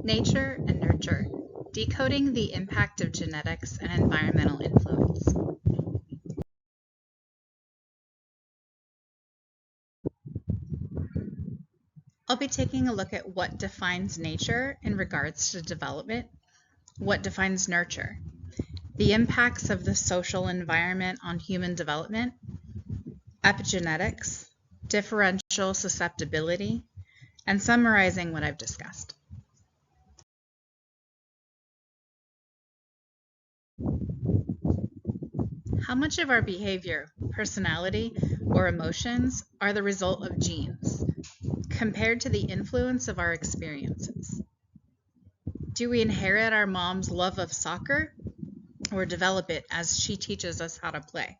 Nature and nurture, decoding the impact of genetics and environmental influence. I'll be taking a look at what defines nature in regards to development, what defines nurture, the impacts of the social environment on human development, epigenetics, differential susceptibility, and summarizing what I've discussed. How much of our behavior, personality, or emotions are the result of genes, compared to the influence of our experiences? Do we inherit our mom's love of soccer, or develop it as she teaches us how to play?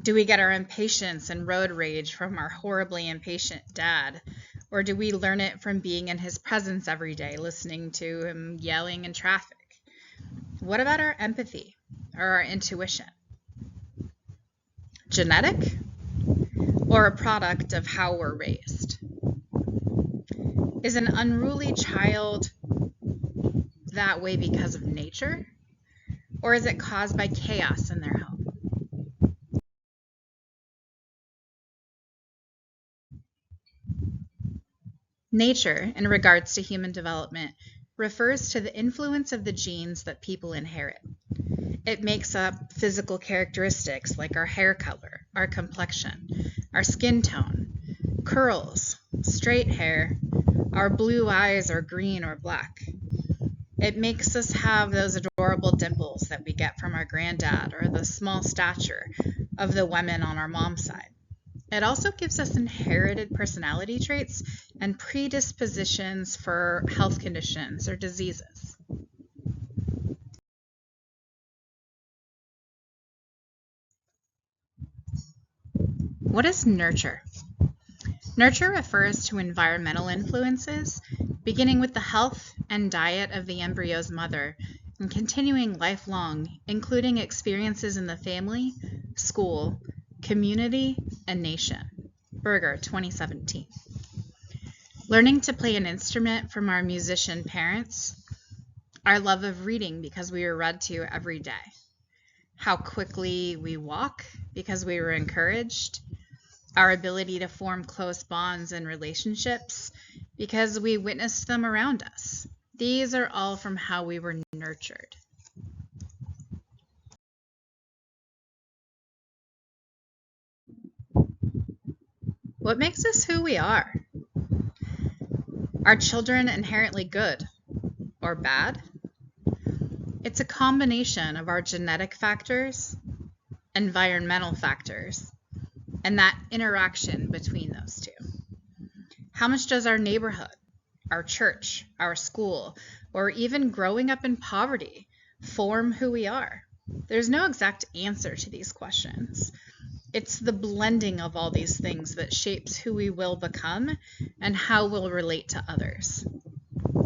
Do we get our impatience and road rage from our horribly impatient dad, or do we learn it from being in his presence every day, listening to him yelling in traffic? What about our empathy or our intuition? Genetic or a product of how we're raised? Is an unruly child that way because of nature, or is it caused by chaos in their home? Nature, in regards to human development, refers to the influence of the genes that people inherit. It makes up physical characteristics like our hair color, our complexion, our skin tone, curls, straight hair, our blue eyes or green or black. It makes us have those adorable dimples that we get from our granddad or the small stature of the women on our mom's side. It also gives us inherited personality traits and predispositions for health conditions or diseases. What is nurture? Nurture refers to environmental influences, beginning with the health and diet of the embryo's mother and continuing lifelong, including experiences in the family, school, community, and nation. Berger, 2017. Learning to play an instrument from our musician parents, our love of reading because we were read to every day, how quickly we walk because we were encouraged, our ability to form close bonds and relationships because we witnessed them around us. These are all from how we were nurtured. What makes us who we are? Are children inherently good or bad? It's a combination of our genetic factors, environmental factors, and that interaction between those two. How much does our neighborhood, our church, our school, or even growing up in poverty form who we are? There's no exact answer to these questions. It's the blending of all these things that shapes who we will become and how we'll relate to others.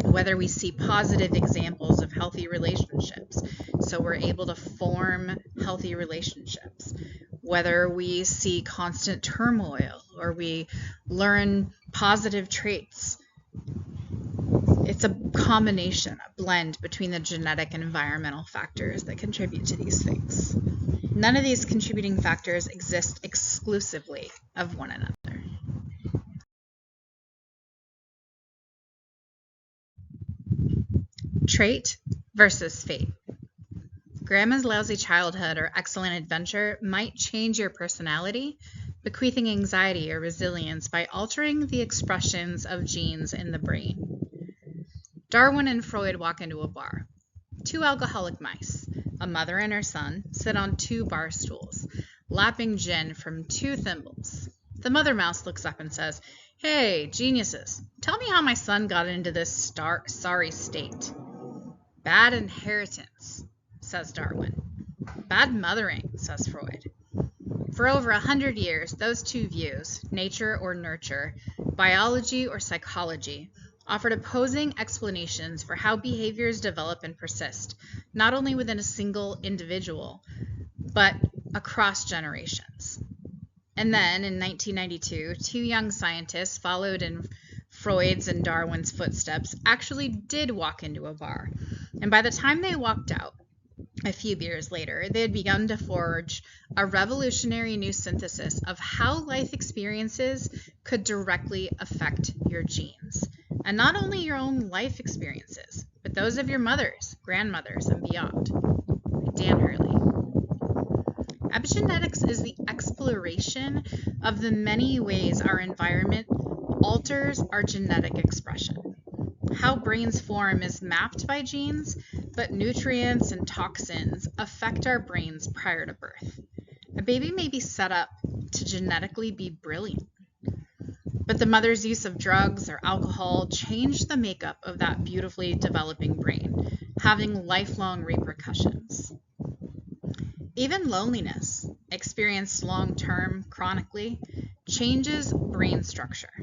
Whether we see positive examples of healthy relationships, so we're able to form healthy relationships. Whether we see constant turmoil or we learn positive traits. It's a combination, a blend between the genetic and environmental factors that contribute to these things. None of these contributing factors exist exclusively of one another. Trait versus fate. Grandma's lousy childhood or excellent adventure might change your personality, bequeathing anxiety or resilience by altering the expressions of genes in the brain. Darwin and Freud walk into a bar. Two alcoholic mice, a mother and her son, sit on two bar stools, lapping gin from two thimbles. The mother mouse looks up and says, "Hey, geniuses, tell me how my son got into this sorry state." "Bad inheritance," says Darwin. "Bad mothering," says Freud. For over 100 years, those two views, nature or nurture, biology or psychology, offered opposing explanations for how behaviors develop and persist, not only within a single individual, but across generations. And then in 1992, two young scientists followed in Freud's and Darwin's footsteps, actually did walk into a bar. And by the time they walked out, a few years later, they had begun to forge a revolutionary new synthesis of how life experiences could directly affect your genes. And not only your own life experiences, but those of your mothers, grandmothers, and beyond. Dan Hurley. Epigenetics is the exploration of the many ways our environment alters our genetic expression. How brains form is mapped by genes, but nutrients and toxins affect our brains prior to birth. A baby may be set up to genetically be brilliant, but the mother's use of drugs or alcohol changed the makeup of that beautifully developing brain, having lifelong repercussions. Even loneliness, experienced long-term, chronically, changes brain structure.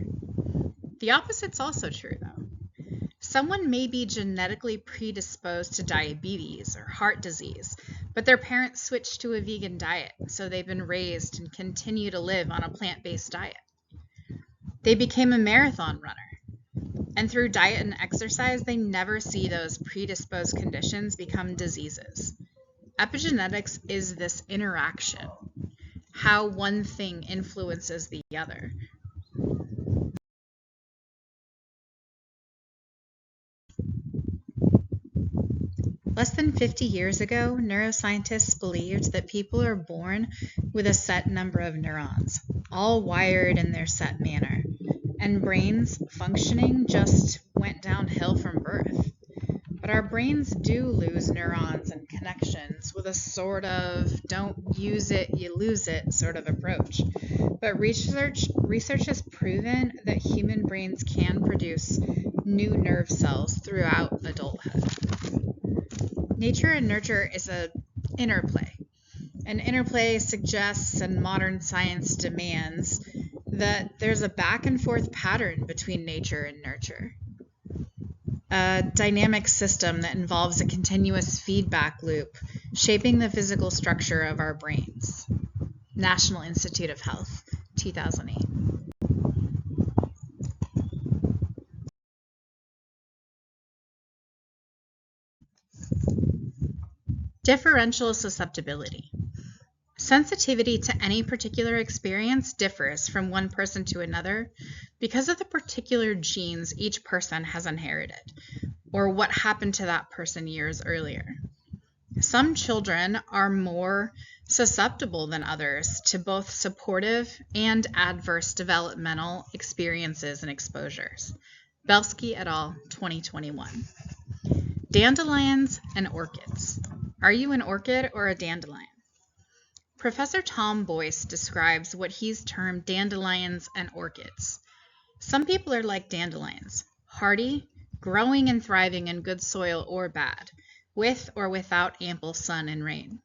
The opposite's also true, though. Someone may be genetically predisposed to diabetes or heart disease, but their parents switched to a vegan diet, so they've been raised and continue to live on a plant-based diet. They became a marathon runner, and through diet and exercise, they never see those predisposed conditions become diseases. Epigenetics is this interaction, how one thing influences the other. Less than 50 years ago, neuroscientists believed that people are born with a set number of neurons, all wired in their set manner, and brains functioning just went downhill from birth. But our brains do lose neurons and connections with a sort of don't use it, you lose it sort of approach. But research has proven that human brains can produce new nerve cells throughout adulthood. Nature and nurture is an interplay. An interplay suggests, and modern science demands, that there's a back and forth pattern between nature and nurture. A dynamic system that involves a continuous feedback loop, shaping the physical structure of our brains. National Institute of Health, 2008. Differential susceptibility. Sensitivity to any particular experience differs from one person to another because of the particular genes each person has inherited, or what happened to that person years earlier. Some children are more susceptible than others to both supportive and adverse developmental experiences and exposures. Belsky et al., 2021. Dandelions and orchids. Are you an orchid or a dandelion? Professor Tom Boyce describes what he's termed dandelions and orchids. Some people are like dandelions, hardy, growing and thriving in good soil or bad, with or without ample sun and rain.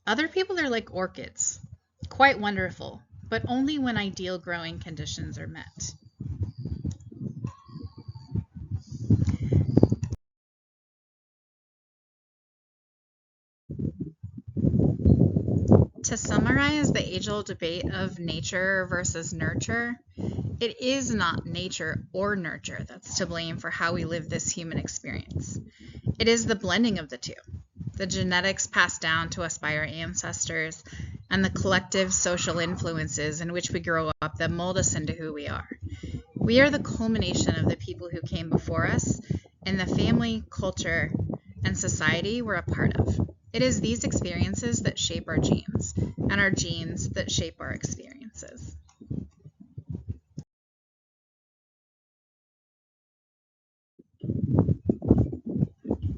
Other people are like orchids, quite wonderful, but only when ideal growing conditions are met. To summarize the age-old debate of nature versus nurture, it is not nature or nurture that's to blame for how we live this human experience. It is the blending of the two, the genetics passed down to us by our ancestors, and the collective social influences in which we grow up that mold us into who we are. We are the culmination of the people who came before us and the family, culture, and society we're a part of. It is these experiences that shape our genes, and our genes that shape our experiences.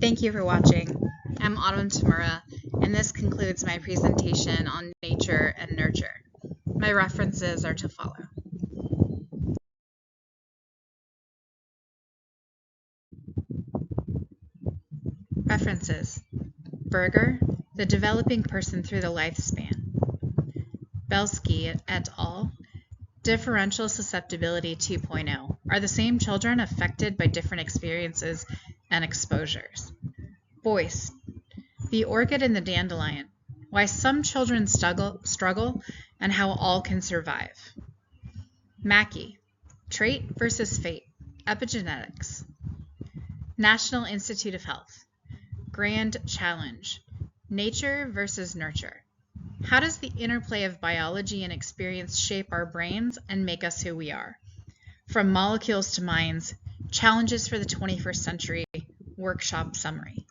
Thank you for watching. I'm Autumn Tamura, and this concludes my presentation on nature and nurture. My references are to follow. References: Berger, The Developing Person Through the Lifespan. Belsky et al., Differential Susceptibility 2.0. Are the same children affected by different experiences and exposures? Boyce, The Orchid and the Dandelion. Why some children struggle and how all can survive. Mackey, Trait versus Fate, Epigenetics. National Institute of Health, Grand Challenge, Nature versus Nurture. How does the interplay of biology and experience shape our brains and make us who we are? From Molecules to Minds, Challenges for the 21st Century, Workshop Summary.